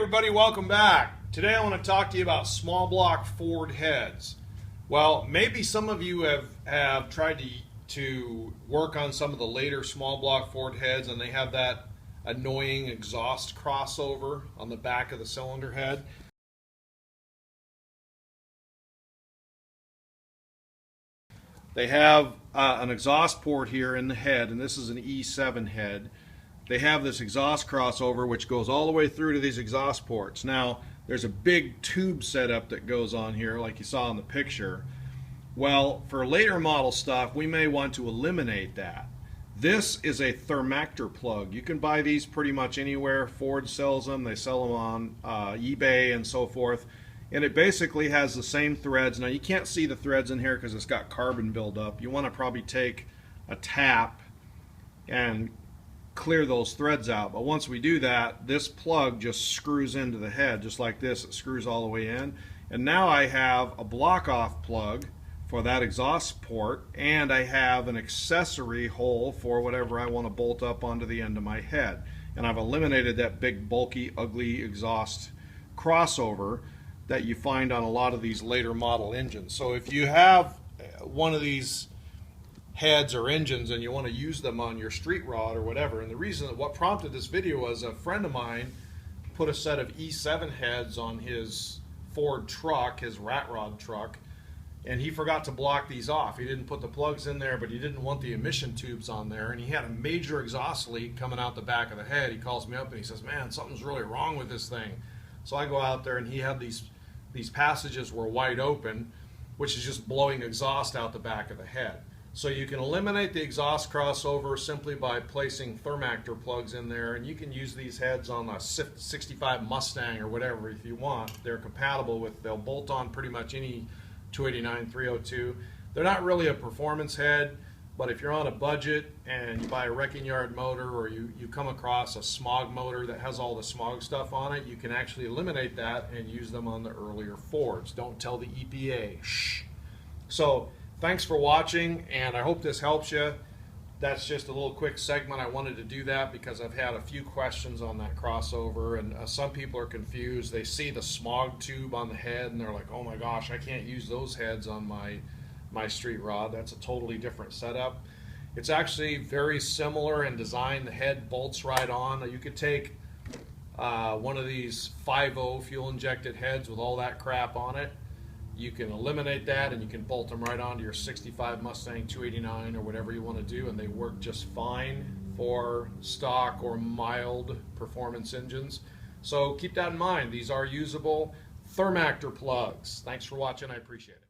everybody, welcome back. Today I want to talk to you about small block Ford heads. Well, maybe some of you have tried to work on some of the later small block Ford heads and they have that annoying exhaust crossover on the back of the cylinder head. They have an exhaust port here in the head, and this is an E7 head. They have this exhaust crossover which goes all the way through to these exhaust ports. Now, there's a big tube setup that goes on here like you saw in the picture. Well, for later model stuff, we may want to eliminate that. This is a Thermactor plug. You can buy these pretty much anywhere. Ford sells them. They sell them on eBay and so forth. And it basically has the same threads. Now, you can't see the threads in here because it's got carbon buildup. You want to probably take a tap and clear those threads out. But once we do that, this plug just screws into the head just like this. It screws all the way in. And now I have a block-off plug for that exhaust port, and I have an accessory hole for whatever I want to bolt up onto the end of my head. And I've eliminated that big, bulky, ugly exhaust crossover that you find on a lot of these later model engines. So if you have one of these heads or engines and you want to use them on your street rod or whatever, and the reason that what prompted this video was a friend of mine put a set of E7 heads on his Ford truck, his rat rod truck, and he forgot to block these off. He didn't put the plugs in there, but he didn't want the emission tubes on there, and he had a major exhaust leak coming out the back of the head. He calls me up and he says, man, something's really wrong with this thing. So I go out there and he had these passages were wide open, which is just blowing exhaust out the back of the head. So you can eliminate the exhaust crossover simply by placing Thermactor plugs in there, and you can use these heads on a 65 Mustang or whatever if you want. They're compatible with, they'll bolt on pretty much any 289, 302. They're not really a performance head, but if you're on a budget and you buy a wrecking yard motor, or you come across a smog motor that has all the smog stuff on it, you can actually eliminate that and use them on the earlier Fords. Don't tell the EPA. Shh. So thanks for watching, and I hope this helps you. That's just a little quick segment. I wanted to do that because I've had a few questions on that crossover, and some people are confused. They see the smog tube on the head and they're like, oh my gosh, I can't use those heads on my street rod. That's a totally different setup. It's actually very similar in design. The head bolts right on. You could take one of these 5.0 fuel injected heads with all that crap on it. You can eliminate that and you can bolt them right onto your 65 Mustang 289 or whatever you want to do, and they work just fine for stock or mild performance engines. So keep that in mind. These are usable Thermactor plugs. Thanks for watching. I appreciate it.